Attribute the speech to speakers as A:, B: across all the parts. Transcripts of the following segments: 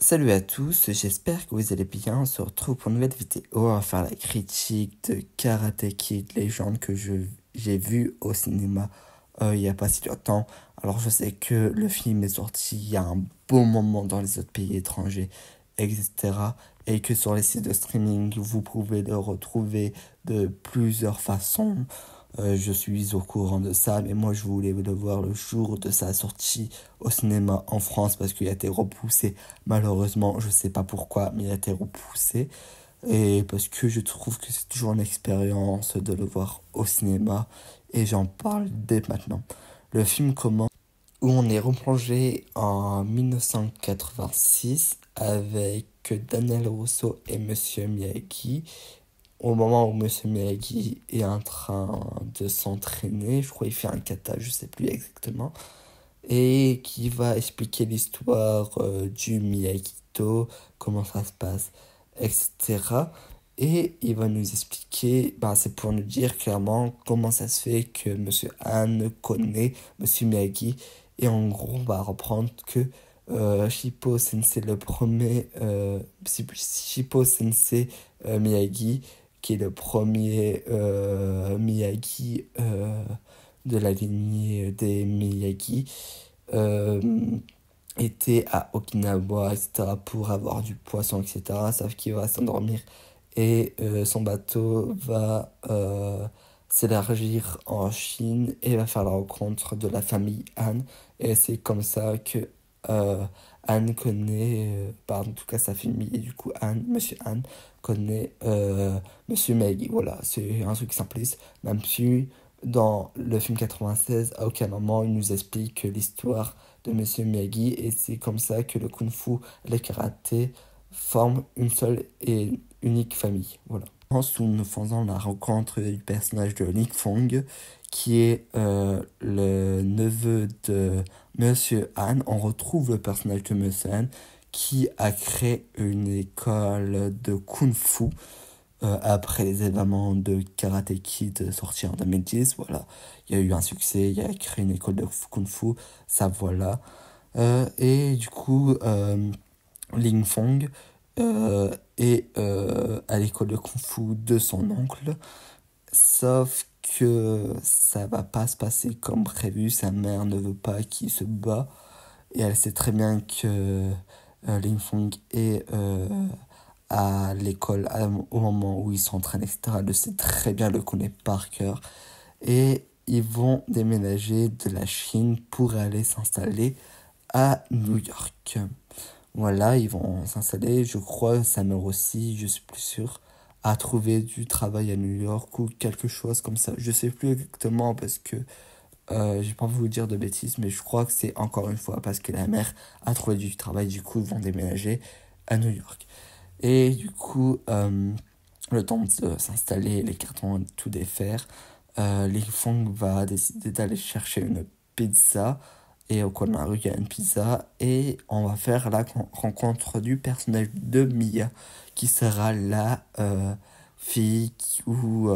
A: Salut à tous, j'espère que vous allez bien. On se retrouve pour une nouvelle vidéo. On va faire la critique de Karate Kid, légende que j'ai vu au cinéma il n'y a pas si longtemps. Alors je sais que le film est sorti il y a un bon moment dans les autres pays étrangers, etc. Et que sur les sites de streaming, vous pouvez le retrouver de plusieurs façons. Je suis au courant de ça, mais moi je voulais le voir le jour de sa sortie au cinéma en France parce qu'il a été repoussé. Malheureusement, je sais pas pourquoi, mais il a été repoussé. Et parce que je trouve que c'est toujours une expérience de le voir au cinéma. Et j'en parle dès maintenant. Le film commence où on est replongé en 1986 avec Daniel Rousseau et Monsieur Miyagi au moment où Monsieur Miyagi est en train de s'entraîner. Je crois qu'il fait un kata, je sais plus exactement, et qui va expliquer l'histoire du Miyagi-Do, comment ça se passe, etc. Et il va nous expliquer, bah, c'est pour nous dire clairement comment ça se fait que Monsieur Han connaît Monsieur Miyagi. Et en gros, on va reprendre que Shippo Sensei le premier, Shippo Sensei Miyagi, qui est le premier Miyagi de la lignée des Miyagi, euh, était à Okinawa, etc., pour avoir du poisson, etc., sauf qu'il va s'endormir et son bateau va s'élargir en Chine et va faire la rencontre de la famille Han. Et c'est comme ça que euh, Han connaît, en tout cas sa famille, et du coup Han, Monsieur Han, connaît Monsieur Miyagi. Voilà, c'est un truc simpliste, même si dans le film 96, à aucun moment il nous explique l'histoire de Monsieur Miyagi, et c'est comme ça que le Kung Fu et le karaté forment une seule et unique famille. Voilà. Où nous faisons la rencontre du personnage de Ling Fong, qui est le neveu de Monsieur Han. On retrouve le personnage de Monsieur Han qui a créé une école de Kung Fu après les événements de Karate Kid sortis en 2010. Voilà, il y a eu un succès, il a créé une école de Kung Fu, ça voilà. Et du coup, Ling Fong est à l'école de Kung Fu de son oncle. Sauf que ça va pas se passer comme prévu. Sa mère ne veut pas qu'il se bat. Et elle sait très bien que Ling Fong est à l'école au moment où il s'entraîne, etc. Elle le sait très bien, le connaît par cœur. Et ils vont déménager de la Chine pour aller s'installer à New York. Voilà, ils vont s'installer. Je crois sa mère aussi, je suis plus sûr, à trouver du travail à New York ou quelque chose comme ça. Je sais plus exactement parce que j'ai pas envie de vous dire de bêtises, mais je crois que c'est encore une fois parce que la mère a trouvé du travail. Du coup, ils vont déménager à New York. Et du coup, le temps de s'installer, les cartons, tout défaire, Lee Fong va décider d'aller chercher une pizza. Et au coin de la rue, il y a une pizza. Et on va faire la rencontre du personnage de Mia, qui sera la fille où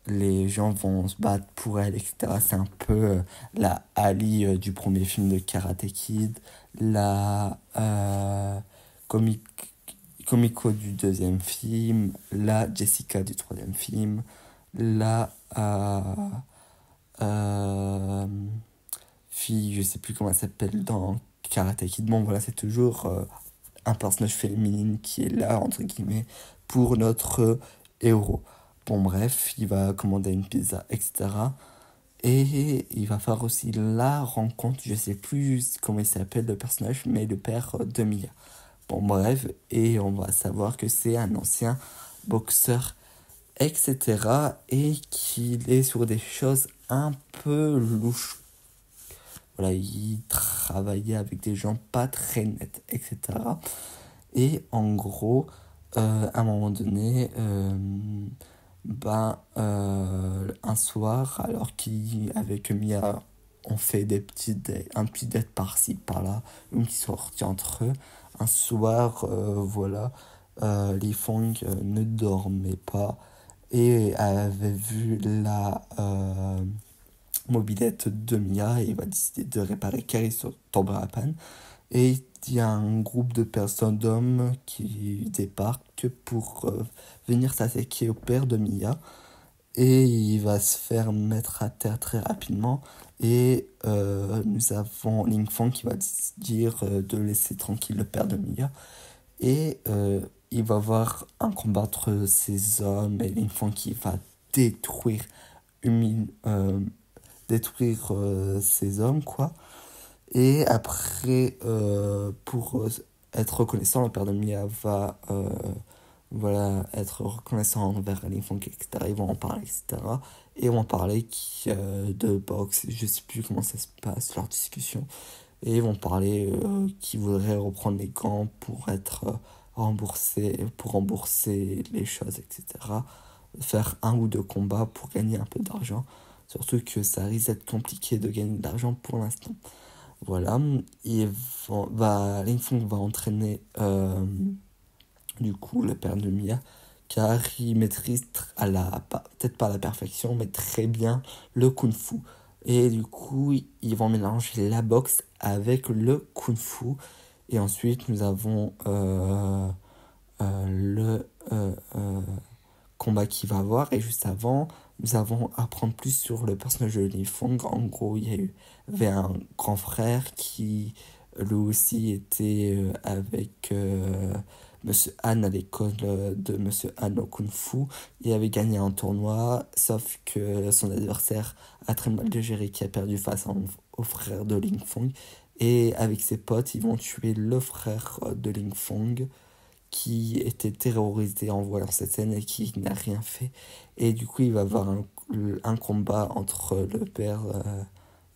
A: les gens vont se battre pour elle, etc. C'est un peu la Ali du premier film de Karate Kid, la comic Comico du deuxième film, la Jessica du troisième film, la euh, fille, je sais plus comment elle s'appelle dans Karate Kid. Bon, voilà, c'est toujours un personnage féminine qui est là, entre guillemets, pour notre héros. Bon, bref, il va commander une pizza, etc. Et il va faire aussi la rencontre, je sais plus comment il s'appelle le personnage, mais le père de Mia. Bon, bref, et on va savoir que c'est un ancien boxeur, etc. Et qu'il est sur des choses un peu louches. Voilà, il travaillait avec des gens pas très nets, etc. Et en gros, à un moment donné, un soir, alors qu'avec Mia, on fait un petit date par-ci, par-là, une petite sortie entre eux. Un soir, voilà, Lee Fong ne dormait pas et avait vu la mobilette de Mia et il va décider de réparer car il tomberait à panne. Et il y a un groupe de personnes, d'hommes, qui débarquent pour venir s'attaquer au père de Mia. Et il va se faire mettre à terre très rapidement. Et nous avons Ling Fong qui va dire de laisser tranquille le père de Mia. Et il va y avoir un combat entre ces hommes et Ling Fong qui va détruire, détruire ces hommes, quoi. Et après, pour être reconnaissant, le père de Mia va voilà, être reconnaissant envers Ling Fong, etc. Ils vont en parler, etc. Et ils vont parler de boxe, je sais plus comment ça se passe, leur discussion. Et ils vont parler qu'ils voudraient reprendre les gants pour être remboursés, pour rembourser les choses, etc. Faire un ou deux combats pour gagner un peu d'argent. Surtout que ça risque d'être compliqué de gagner de l'argent pour l'instant. Voilà, Ling Fong va entraîner du coup le père de Mia, car il maîtrise peut-être pas à la perfection, mais très bien le kung fu. Et du coup, ils vont mélanger la boxe avec le kung fu. Et ensuite, nous avons le combat qu'il va avoir. Et juste avant, nous avons à apprendre plus sur le personnage de Li Fong. En gros, avait un grand frère qui lui aussi était avec Monsieur Han à l'école de Monsieur Han au Kung Fu. Il avait gagné un tournoi, sauf que son adversaire a très mal géré, qui a perdu face au frère de Ling Fong. Et avec ses potes, ils vont tuer le frère de Ling Fong, qui était terrorisé en voyant cette scène et qui n'a rien fait. Et du coup, il va y avoir un combat entre le père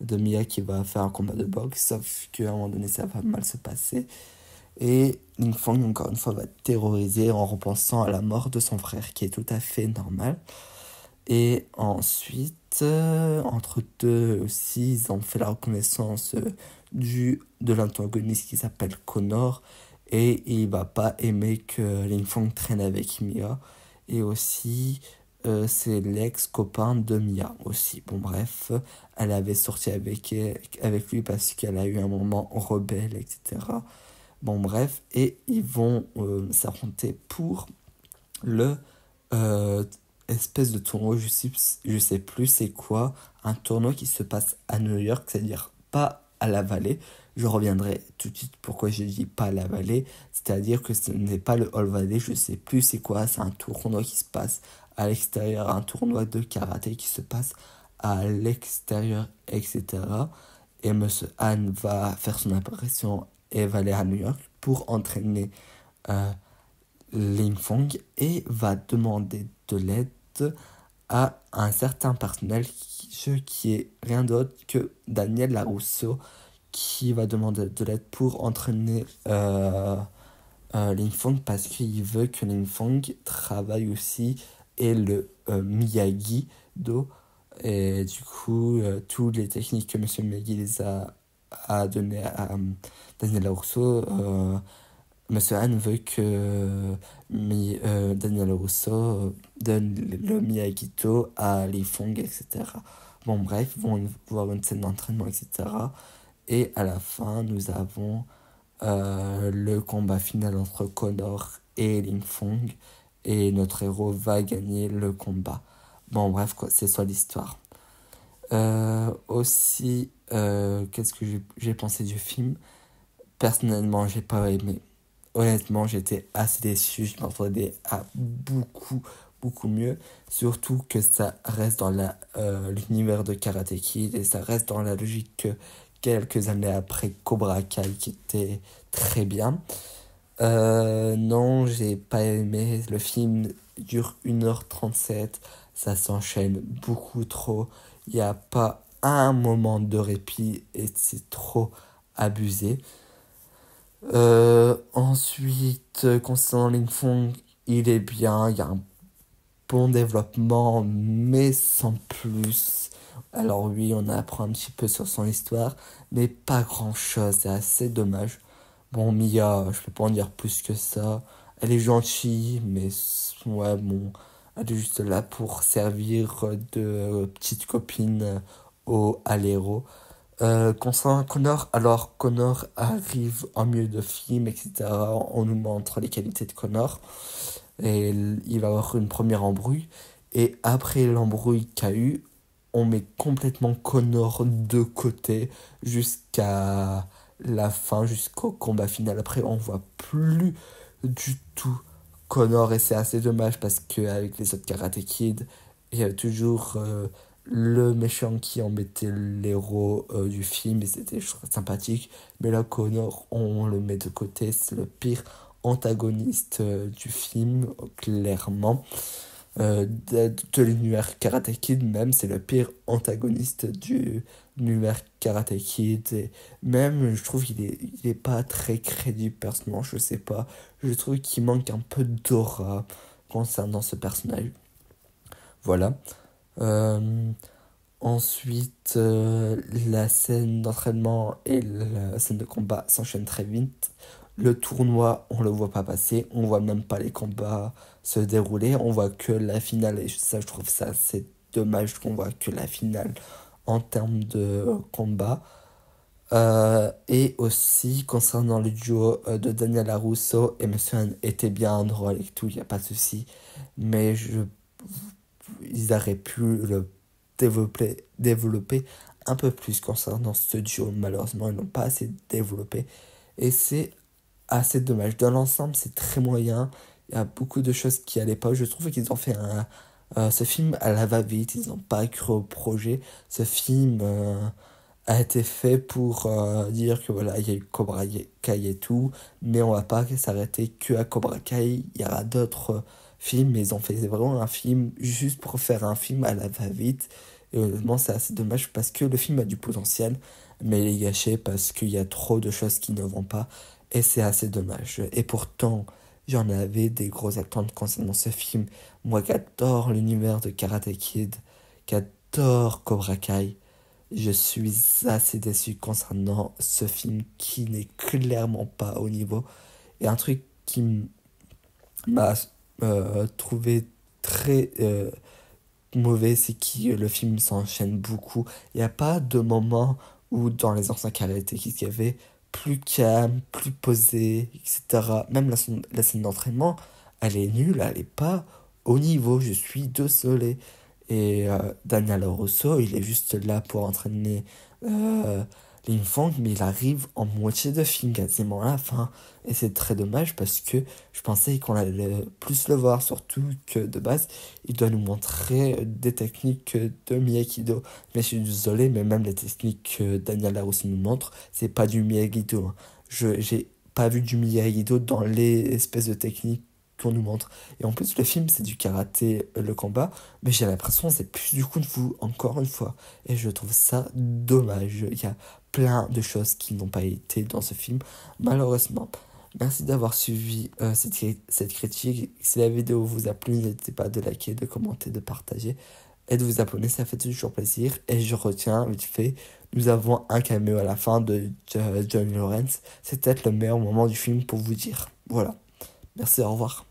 A: de Mia qui va faire un combat de boxe, sauf qu'à un moment donné, ça va mal se passer. Et Ling Fong, encore une fois, va être terrorisé en repensant à la mort de son frère, qui est tout à fait normal. Et ensuite, entre deux aussi, ils ont fait la reconnaissance de l'antagoniste qui s'appelle Connor. Et il va pas aimer que Ling Fong traîne avec Mia. Et aussi, c'est l'ex-copain de Mia aussi. Bon, bref, elle avait sorti avec lui parce qu'elle a eu un moment rebelle, etc. Bon, bref, et ils vont s'affronter pour le euh, espèce de tournoi, je sais plus c'est quoi, un tournoi qui se passe à New York, c'est-à-dire pas à la vallée. Je reviendrai tout de suite pourquoi je dis pas à la vallée, c'est-à-dire que ce n'est pas le All Valley, je sais plus c'est quoi, c'est un tournoi qui se passe à l'extérieur, un tournoi de karaté qui se passe à l'extérieur, etc. Et Monsieur Han va faire son apparition et va aller à New York pour entraîner euh, Ling Fong et va demander de l'aide à un certain personnel qui est rien d'autre que Daniel Larousseau, qui va demander de l'aide pour entraîner Ling Fong parce qu'il veut que Ling Fong travaille aussi et le Miyagi-Do. Et du coup, toutes les techniques que Monsieur Miyagi a donné à Daniel Larousseau, Monsieur Han veut que Daniel Russo donne le Miyagi-Do à Lee Fong, etc. Bon, bref, ils vont voir une scène d'entraînement, etc. Et à la fin, nous avons le combat final entre Connor et Ling Fong. Et notre héros va gagner le combat. Bon, bref, quoi, c'est ça l'histoire. Aussi, qu'est-ce que j'ai pensé du film? Personnellement, j'ai pas aimé. Honnêtement, j'étais assez déçu. Je m'attendais à beaucoup, beaucoup mieux. Surtout que ça reste dans l'univers de Karate Kid et ça reste dans la logique que quelques années après Cobra Kai qui était très bien. Non, j'ai pas aimé. Le film dure 1h37. Ça s'enchaîne beaucoup trop. Il n'y a pas un moment de répit et c'est trop abusé. Ensuite, concernant Lingfong, il est bien, il y a un bon développement, mais sans plus. Alors oui, on apprend un petit peu sur son histoire, mais pas grand-chose, c'est assez dommage. Bon, Mia, je peux pas en dire plus que ça. Elle est gentille, mais ouais, bon, elle est juste là pour servir de petite copine à l'héros. Concernant Connor, alors Connor arrive en milieu de film, etc. On nous montre les qualités de Connor et il va avoir une première embrouille. Et après l'embrouille qu'il y a eu, on met complètement Connor de côté jusqu'à la fin, jusqu'au combat final. Après, on voit plus du tout Connor et c'est assez dommage parce qu'avec les autres Karate Kid, il y a toujours le méchant qui embêtait l'héros du film et c'était je trouve, sympathique. Mais là, Connor, on le met de côté, c'est le pire antagoniste du film, clairement. De l'univers Karate Kid, même, c'est le pire antagoniste du l'univers Karate Kid. Et même, je trouve qu'il est pas très crédible, personnellement, je sais pas. Je trouve qu'il manque un peu d'aura concernant ce personnage. Voilà. Euh, Ensuite, la scène d'entraînement et la scène de combat s'enchaînent très vite. Le tournoi, on le voit pas passer, on voit même pas les combats se dérouler, on voit que la finale, et ça, je trouve ça c'est dommage qu'on voit que la finale en termes de combat. Et aussi, concernant le duo de Daniel Larusso et Monsieur Han était bien drôle et tout, il n'y a pas de souci, mais ils auraient pu le développer un peu plus concernant ce duo. Malheureusement, ils n'ont pas assez développé. Et c'est assez dommage. Dans l'ensemble, c'est très moyen. Il y a beaucoup de choses qui allaient pas. Je trouve qu'ils ont fait ce film à la va-vite. Ils n'ont pas cru au projet. Ce film a été fait pour dire que voilà, il y a eu Cobra Kai et tout. Mais on va pas s'arrêter que à Cobra Kai. Il y aura d'autres films. Mais ils ont fait vraiment un film juste pour faire un film à la va-vite. Et honnêtement, c'est assez dommage parce que le film a du potentiel. Mais il est gâché parce qu'il y a trop de choses qui ne vont pas. Et c'est assez dommage. Et pourtant, j'en avais des grosses attentes concernant ce film. Moi qui adore l'univers de Karate Kid, qui adore Cobra Kai, je suis assez déçu concernant ce film qui n'est clairement pas au niveau. Et un truc qui m'a trouvé très mauvais, c'est que le film s'enchaîne beaucoup. Il n'y a pas de moment où dans les anciens Karate Kid, il y avait plus calme, plus posé, etc. Même la scène d'entraînement, elle est nulle, elle n'est pas au niveau, je suis désolé. Et Daniel Russo, il est juste là pour entraîner euh, Lin Fong, mais il arrive en moitié de film, quasiment à la fin. Et c'est très dommage parce que je pensais qu'on allait plus le voir, surtout que de base, il doit nous montrer des techniques de Miyagi-Do. Mais je suis désolé, mais même les techniques que Daniel Larusso nous montre, c'est pas du Miyagi-Do, hein. J'ai pas vu du Miyagi-Do dans les espèces de techniques qu'on nous montre. Et en plus, le film, c'est du karaté, le combat, mais j'ai l'impression que c'est plus du kung fu, encore une fois. Et je trouve ça dommage. Il y a plein de choses qui n'ont pas été dans ce film, malheureusement. Merci d'avoir suivi cette critique. Si la vidéo vous a plu, n'hésitez pas de liker, de commenter, de partager et de vous abonner, ça fait toujours plaisir. Et je retiens, vite fait, nous avons un caméo à la fin de Johnny Lawrence. C'est peut-être le meilleur moment du film pour vous dire. Voilà. Merci, au revoir.